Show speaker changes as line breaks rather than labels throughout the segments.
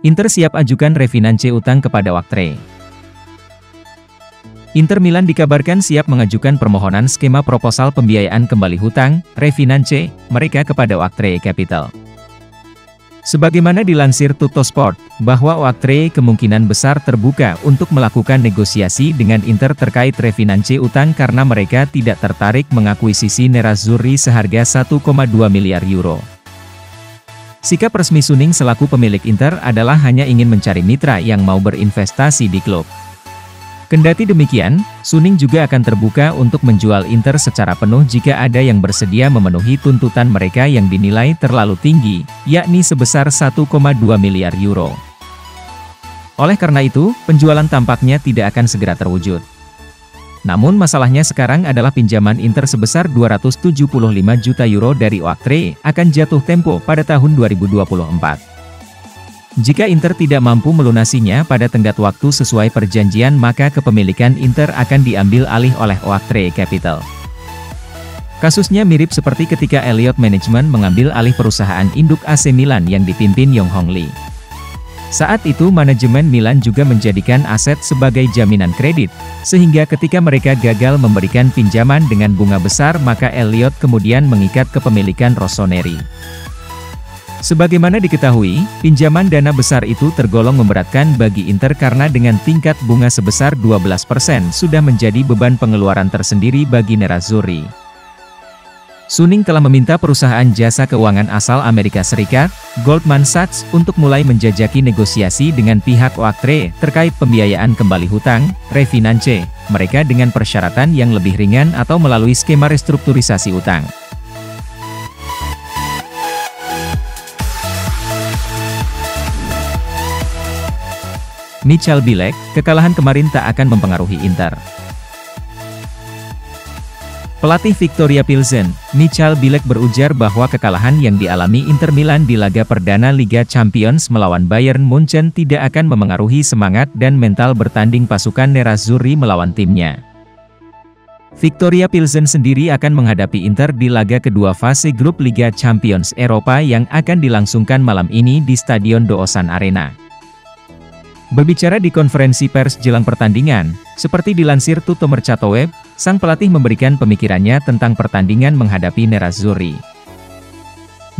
Inter siap ajukan refinance utang kepada Waktre. Inter Milan dikabarkan siap mengajukan permohonan skema proposal pembiayaan kembali hutang, refinance, mereka kepada Waktre Capital. Sebagaimana dilansir Tuttosport, bahwa Waktre kemungkinan besar terbuka untuk melakukan negosiasi dengan Inter terkait refinance utang karena mereka tidak tertarik mengakuisisi Nerazzurri seharga 1,2 miliar euro. Sikap resmi Suning selaku pemilik Inter adalah hanya ingin mencari mitra yang mau berinvestasi di klub. Kendati demikian, Suning juga akan terbuka untuk menjual Inter secara penuh jika ada yang bersedia memenuhi tuntutan mereka yang dinilai terlalu tinggi, yakni sebesar 1,2 miliar euro. Oleh karena itu, penjualan tampaknya tidak akan segera terwujud. Namun masalahnya sekarang adalah pinjaman Inter sebesar 275 juta euro dari Waktre akan jatuh tempo pada tahun 2024. Jika Inter tidak mampu melunasinya pada tenggat waktu sesuai perjanjian, maka kepemilikan Inter akan diambil alih oleh Waktre Capital. Kasusnya mirip seperti ketika Elliott Management mengambil alih perusahaan induk AC Milan yang dipimpin Yong Hong Lee. Saat itu manajemen Milan juga menjadikan aset sebagai jaminan kredit, sehingga ketika mereka gagal memberikan pinjaman dengan bunga besar maka Elliott kemudian mengikat kepemilikan Rossoneri. Sebagaimana diketahui, pinjaman dana besar itu tergolong memberatkan bagi Inter karena dengan tingkat bunga sebesar 12% sudah menjadi beban pengeluaran tersendiri bagi Nerazzurri. Suning telah meminta perusahaan jasa keuangan asal Amerika Serikat, Goldman Sachs, untuk mulai menjajaki negosiasi dengan pihak Waktre terkait pembiayaan kembali hutang, refinance, mereka dengan persyaratan yang lebih ringan atau melalui skema restrukturisasi utang. Michal Bilek, kekalahan kemarin tak akan mempengaruhi Inter. Pelatih Viktoria Pilsen, Michal Bilek berujar bahwa kekalahan yang dialami Inter Milan di laga perdana Liga Champions melawan Bayern Munchen tidak akan memengaruhi semangat dan mental bertanding pasukan Nerazzurri melawan timnya. Viktoria Pilsen sendiri akan menghadapi Inter di laga kedua fase grup Liga Champions Eropa yang akan dilangsungkan malam ini di Stadion Do Osan Arena. Berbicara di konferensi pers jelang pertandingan, seperti dilansir Tutto Mercato Web, sang pelatih memberikan pemikirannya tentang pertandingan menghadapi Nerazzurri.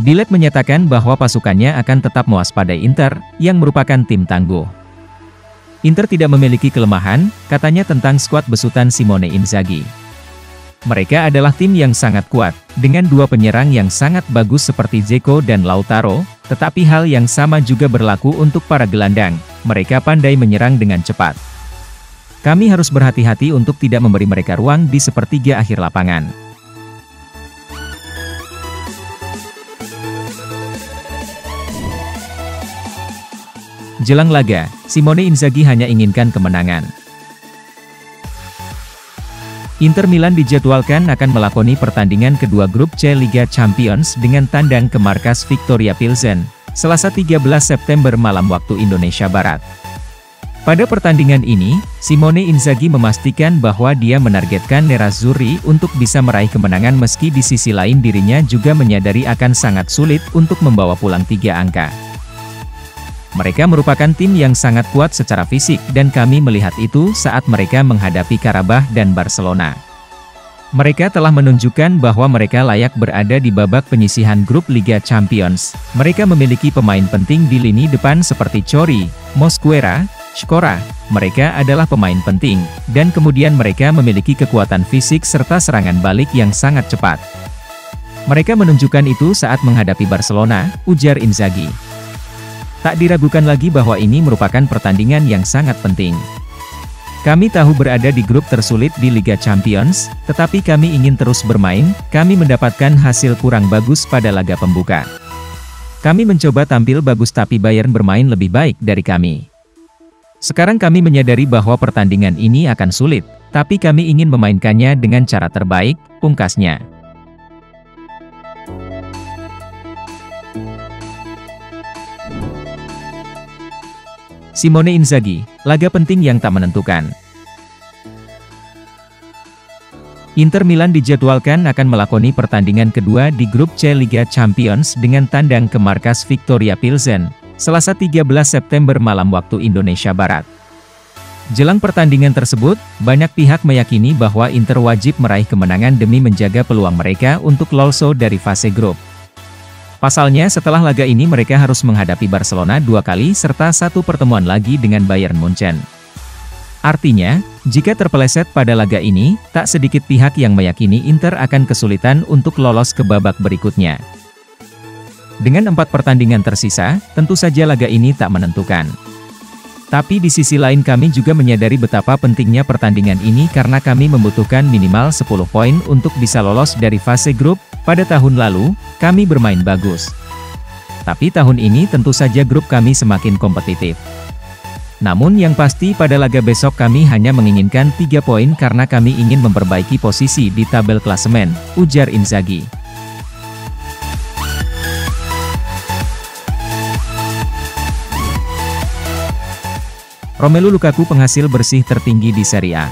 Bilek menyatakan bahwa pasukannya akan tetap mewaspadai Inter, yang merupakan tim tangguh. Inter tidak memiliki kelemahan, katanya tentang skuad besutan Simone Inzaghi. Mereka adalah tim yang sangat kuat, dengan dua penyerang yang sangat bagus seperti Dzeko dan Lautaro, tetapi hal yang sama juga berlaku untuk para gelandang, mereka pandai menyerang dengan cepat. Kami harus berhati-hati untuk tidak memberi mereka ruang di sepertiga akhir lapangan. Jelang laga, Simone Inzaghi hanya inginkan kemenangan. Inter Milan dijadwalkan akan melakoni pertandingan kedua grup C Liga Champions dengan tandang ke markas Viktoria Pilsen, Selasa 13 September malam waktu Indonesia Barat. Pada pertandingan ini, Simone Inzaghi memastikan bahwa dia menargetkan Nerazzurri untuk bisa meraih kemenangan meski di sisi lain dirinya juga menyadari akan sangat sulit untuk membawa pulang 3 angka. Mereka merupakan tim yang sangat kuat secara fisik dan kami melihat itu saat mereka menghadapi Karabakh dan Barcelona. Mereka telah menunjukkan bahwa mereka layak berada di babak penyisihan grup Liga Champions. Mereka memiliki pemain penting di lini depan seperti Chori, Mosquera, Škora. Mereka adalah pemain penting, dan kemudian mereka memiliki kekuatan fisik serta serangan balik yang sangat cepat. Mereka menunjukkan itu saat menghadapi Barcelona, ujar Inzaghi. Tak diragukan lagi bahwa ini merupakan pertandingan yang sangat penting. Kami tahu berada di grup tersulit di Liga Champions, tetapi kami ingin terus bermain. Kami mendapatkan hasil kurang bagus pada laga pembuka. Kami mencoba tampil bagus tapi Bayern bermain lebih baik dari kami. Sekarang kami menyadari bahwa pertandingan ini akan sulit, tapi kami ingin memainkannya dengan cara terbaik, pungkasnya. Simone Inzaghi, laga penting yang tak menentukan. Inter Milan dijadwalkan akan melakoni pertandingan kedua di grup C Liga Champions dengan tandang ke markas Viktoria Pilsen, Selasa 13 September malam waktu Indonesia Barat. Jelang pertandingan tersebut, banyak pihak meyakini bahwa Inter wajib meraih kemenangan demi menjaga peluang mereka untuk lolos dari fase grup. Pasalnya setelah laga ini mereka harus menghadapi Barcelona 2 kali serta 1 pertemuan lagi dengan Bayern Munchen. Artinya, jika terpeleset pada laga ini, tak sedikit pihak yang meyakini Inter akan kesulitan untuk lolos ke babak berikutnya. Dengan 4 pertandingan tersisa, tentu saja laga ini tak menentukan. Tapi di sisi lain kami juga menyadari betapa pentingnya pertandingan ini karena kami membutuhkan minimal 10 poin untuk bisa lolos dari fase grup. Pada tahun lalu, kami bermain bagus. Tapi tahun ini tentu saja grup kami semakin kompetitif. Namun yang pasti pada laga besok kami hanya menginginkan 3 poin karena kami ingin memperbaiki posisi di tabel klasemen, ujar Inzaghi. Romelu Lukaku penghasil bersih tertinggi di Serie A.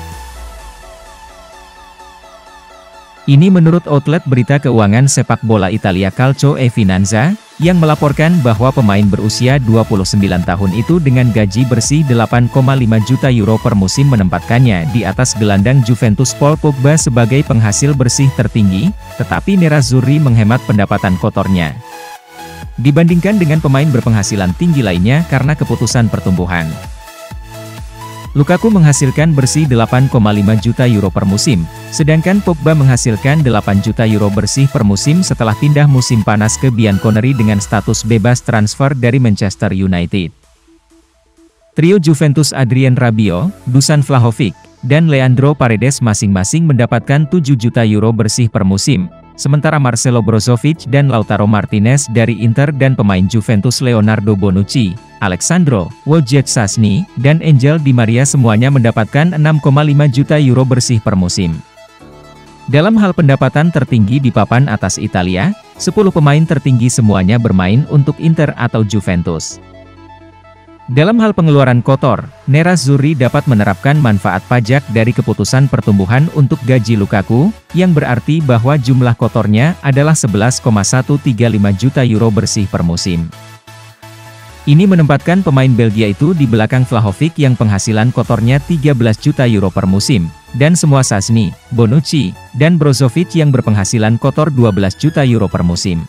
Ini menurut outlet berita keuangan sepak bola Italia Calcio e Finanza, yang melaporkan bahwa pemain berusia 29 tahun itu dengan gaji bersih 8,5 juta euro per musim menempatkannya di atas gelandang Juventus Paul Pogba sebagai penghasil bersih tertinggi, tetapi Nerazzurri menghemat pendapatan kotornya dibandingkan dengan pemain berpenghasilan tinggi lainnya karena keputusan pertumbuhan. Lukaku menghasilkan bersih 8,5 juta euro per musim, sedangkan Pogba menghasilkan 8 juta euro bersih per musim setelah pindah musim panas ke Bianconeri dengan status bebas transfer dari Manchester United. Trio Juventus Adrien Rabiot, Dusan Vlahovic, dan Leandro Paredes masing-masing mendapatkan 7 juta euro bersih per musim, sementara Marcelo Brozovic dan Lautaro Martinez dari Inter dan pemain Juventus Leonardo Bonucci, Alexandro Wojciech Szczęsny, dan Angel Di Maria semuanya mendapatkan 6,5 juta euro bersih per musim. Dalam hal pendapatan tertinggi di papan atas Italia, 10 pemain tertinggi semuanya bermain untuk Inter atau Juventus. Dalam hal pengeluaran kotor, Nerazzurri dapat menerapkan manfaat pajak dari keputusan pertumbuhan untuk gaji Lukaku, yang berarti bahwa jumlah kotornya adalah 11,135 juta euro bersih per musim. Ini menempatkan pemain Belgia itu di belakang Vlahovic yang penghasilan kotornya 13 juta euro per musim, dan semua Szczęsny, Bonucci, dan Brozovic yang berpenghasilan kotor 12 juta euro per musim.